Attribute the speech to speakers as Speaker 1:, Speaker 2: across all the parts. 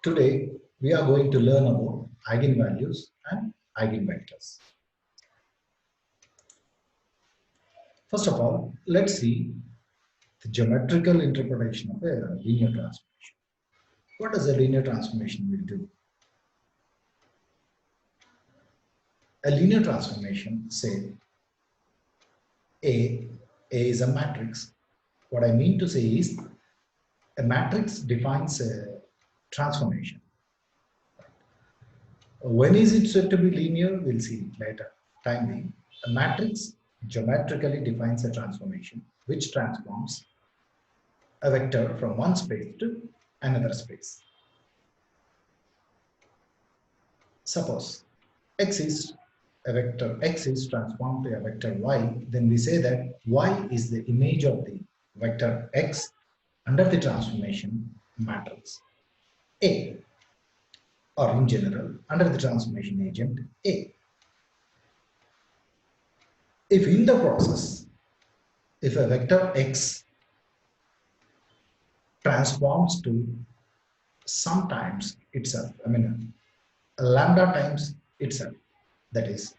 Speaker 1: Today, we are going to learn about eigenvalues and eigenvectors. First of all, let's see the geometrical interpretation of a linear transformation. What does a linear transformation will do? A linear transformation, say A is a matrix. What I mean to say is a matrix defines a transformation. When is it said to be linear? We'll see it later. Time being, a matrix geometrically defines a transformation which transforms a vector from one space to another space. Suppose x is a vector, x is transformed to a vector y, then we say that y is the image of the vector x under the transformation matrix A, or in general under the transformation agent A. If in the process, if a vector x transforms to sometimes itself, lambda times itself, that is,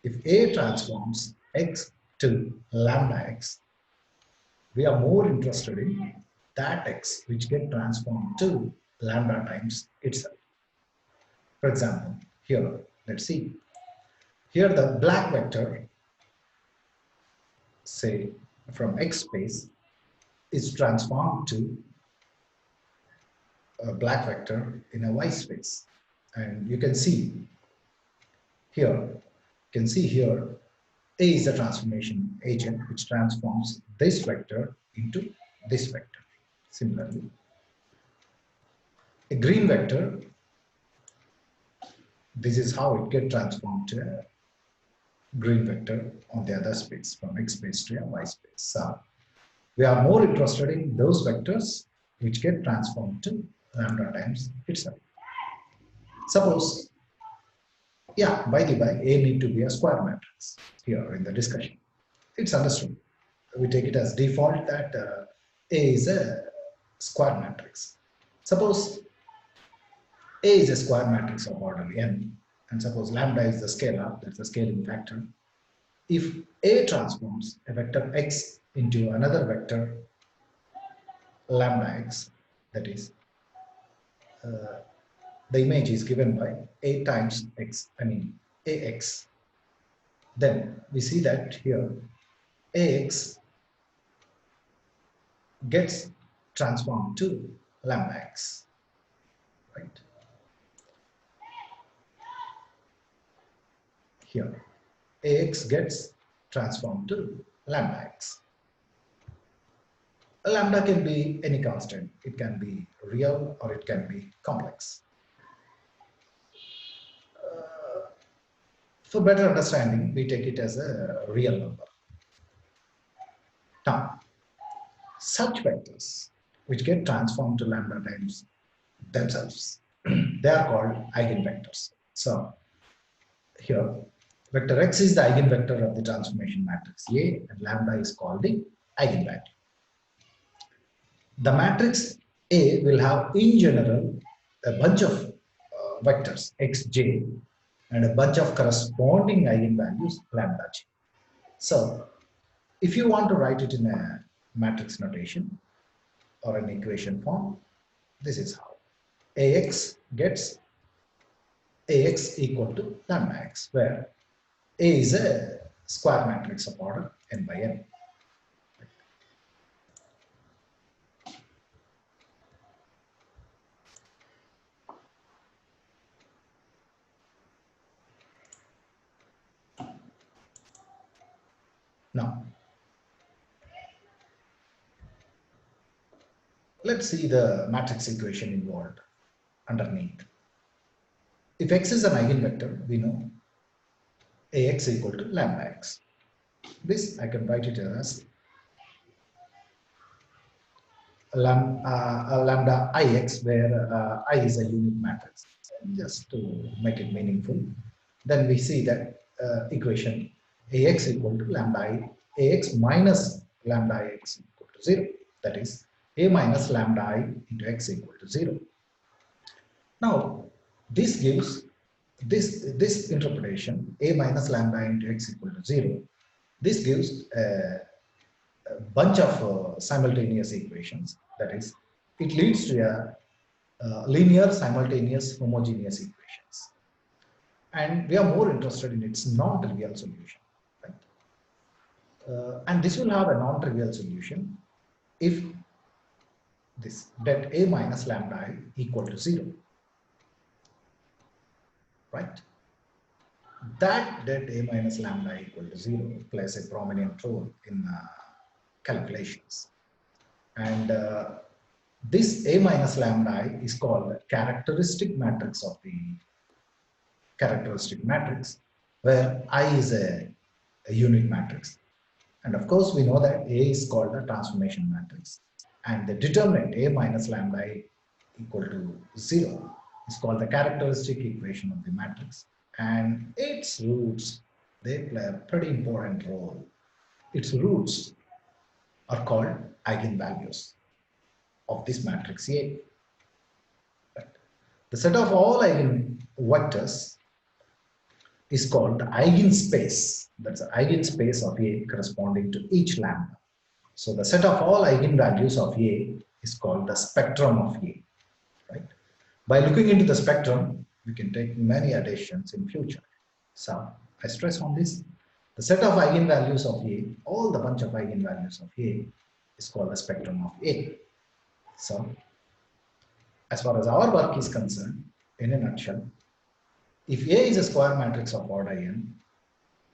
Speaker 1: if A transforms x to lambda x, we are more interested in that x which get transformed to lambda times itself. For example, here, let's see. Here the black vector, say from x space, is transformed to a black vector in a y space. And you can see here, A is the transformation agent which transforms this vector into this vector. Similarly, a green vector, this is how it gets transformed to a green vector on the other space, from x space to a y space. So we are more interested in those vectors which get transformed to lambda times itself. Suppose, by the by, A need to be a square matrix here in the discussion. It's understood. We take it as default that A is a square matrix. Suppose A is a square matrix of order n, and suppose lambda is the scalar, that's the scaling factor. If A transforms a vector x into another vector lambda x, that is, the image is given by A times x, AX. Then we see that here AX gets transformed to lambda x, right? Here AX gets transformed to lambda x. A lambda can be any constant. It can be real or it can be complex. For better understanding, we take it as a real number. Now, such vectors which get transformed to lambda times themselves, they are called eigenvectors. So here, vector x is the eigenvector of the transformation matrix A, and lambda is called the eigenvalue. The matrix A will have, in general, a bunch of vectors xj and a bunch of corresponding eigenvalues lambda j. So, if you want to write it in a matrix notation or an equation form, this is how. Ax gets Ax equal to lambda x, where A is a square matrix of order n by n. Now, let's see the matrix equation involved underneath. If x is an eigenvector, we know Ax equal to lambda x. This I can write it as lambda ix, where I is a unit matrix, just to make it meaningful. Then we see that equation Ax equal to lambda I, Ax minus lambda ix equal to 0. That is, A minus lambda I into x equal to 0. Now, this gives this interpretation a minus lambda into x equal to 0. This gives a bunch of simultaneous equations. That is, it leads to a linear simultaneous homogeneous equations. And we are more interested in its non-trivial solution. Right? And this will have a non-trivial solution if this det a minus lambda I equal to 0. Right? That det a minus lambda I equal to 0 plays a prominent role in calculations. And this a minus lambda I is called characteristic matrix of the characteristic matrix, where I is a unit matrix. And of course, we know that A is called a transformation matrix. And the determinant A minus lambda I equal to 0 is called the characteristic equation of the matrix. And its roots, they play a pretty important role. Its roots are called eigenvalues of this matrix A. Right. The set of all eigenvectors is called the eigenspace. That's the eigenspace of A corresponding to each lambda. So the set of all eigenvalues of A is called the spectrum of A. Right? By looking into the spectrum, we can take many additions in future. So I stress on this. The set of eigenvalues of A, all the bunch of eigenvalues of A, is called the spectrum of A. So as far as our work is concerned, in a nutshell, if A is a square matrix of order n,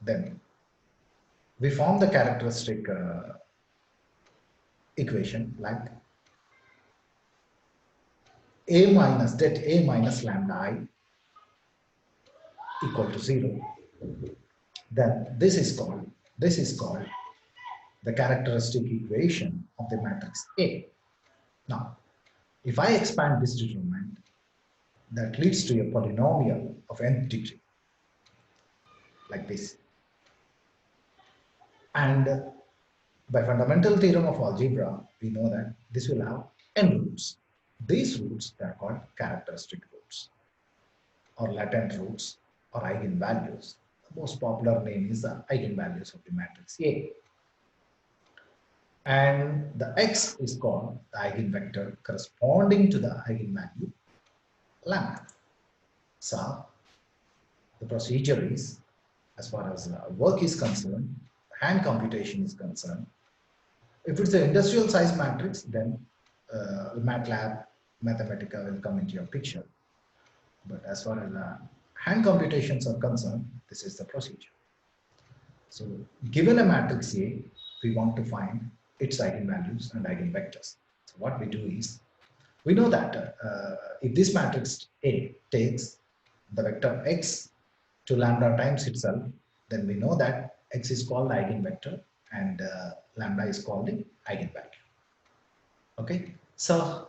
Speaker 1: then we form the characteristic equation like A minus det A minus lambda I equal to 0. Then this is called the characteristic equation of the matrix A. Now, if I expand this determinant, that leads to a polynomial of nth degree, like this. And by fundamental theorem of algebra, we know that this will have n roots. These roots are called characteristic roots, or latent roots, or eigenvalues. The most popular name is the eigenvalues of the matrix A. And the x is called the eigenvector corresponding to the eigenvalue lambda. So the procedure is, as far as work is concerned, hand computation is concerned. If it's an industrial size matrix, then MATLAB, Mathematica will come into your picture. But as far as hand computations are concerned, this is the procedure. So given a matrix A, we want to find its eigenvalues and eigenvectors. So what we do is, we know that if this matrix A takes the vector x to lambda times itself, then we know that x is called the eigenvector and lambda is called the eigenvalue. Okay, so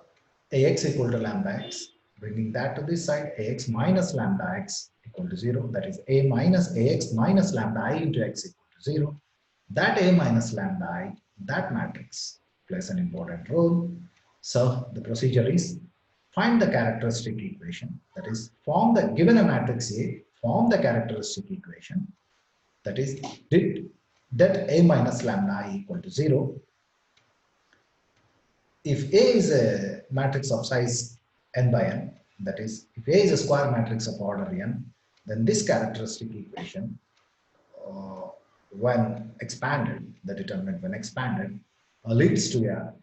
Speaker 1: ax equal to lambda x, bringing that to this side, ax minus lambda x equal to 0, that is a minus ax minus lambda I into x equal to 0. That a minus lambda I, that matrix plays an important role. So the procedure is, find the characteristic equation, that is, form the, given a matrix A, form the characteristic equation, that is, det A minus lambda I equal to 0. If A is a matrix of size n by n, that is, if A is a square matrix of order n, then this characteristic equation, when expanded, the determinant when expanded, leads to a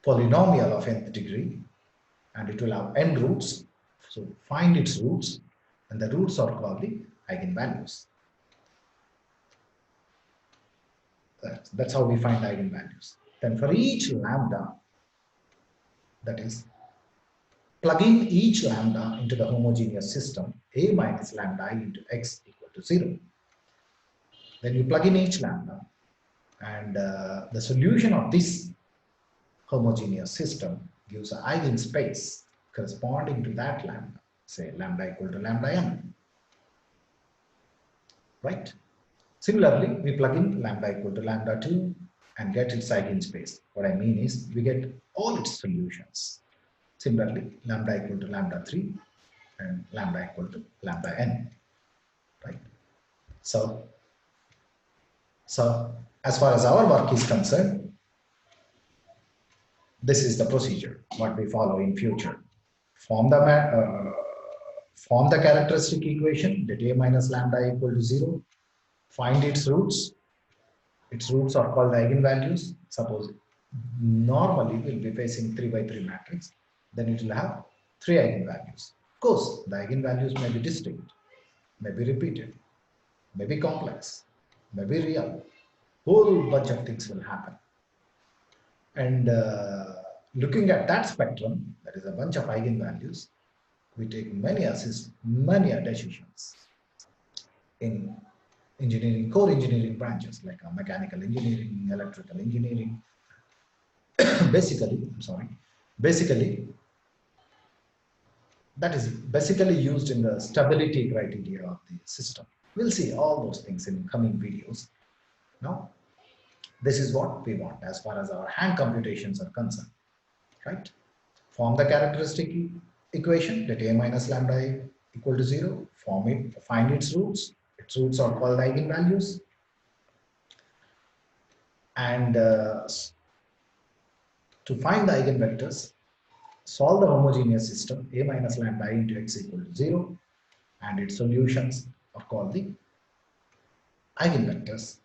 Speaker 1: polynomial of nth degree, and it will have n roots. So find its roots, and the roots are called the eigenvalues. That's how we find eigenvalues. Then for each lambda, that is, plugging each lambda into the homogeneous system, A minus lambda I into x equal to 0. Then you plug in each lambda, and the solution of this homogeneous system gives an eigenspace corresponding to that lambda, say lambda equal to lambda m. Right? Similarly, we plug in lambda equal to lambda 2 and get its eigenspace. What I mean is, we get all its solutions. Similarly, lambda equal to lambda 3 and lambda equal to lambda n, right? So as far as our work is concerned, this is the procedure what we follow in future. Form the form the characteristic equation that a minus lambda equal to 0. Find its roots. Its roots are called eigenvalues. Suppose normally we'll be facing 3 by 3 matrix, then it will have 3 eigenvalues. Of course, the eigenvalues may be distinct, may be repeated, may be complex, may be real. Whole bunch of things will happen. And looking at that spectrum, there is a bunch of eigenvalues. We take many decisions in engineering, core engineering branches like mechanical engineering, electrical engineering. Basically, that is basically used in the stability criteria of the system. We'll see all those things in coming videos. Now, this is what we want as far as our hand computations are concerned, right? Form the characteristic equation that a minus lambda equal to 0, form it, find its roots. Its roots are called eigenvalues. And to find the eigenvectors, solve the homogeneous system a minus lambda into x equal to 0, and its solutions are called the eigenvectors.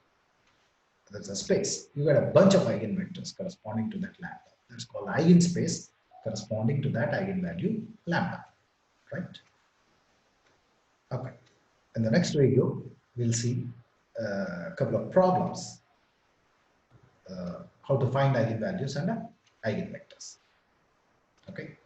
Speaker 1: There's a space. You got a bunch of eigenvectors corresponding to that lambda. That's called eigenspace corresponding to that eigenvalue lambda, right? Okay. In the next video, we'll see a couple of problems, how to find eigenvalues and eigenvectors. Okay.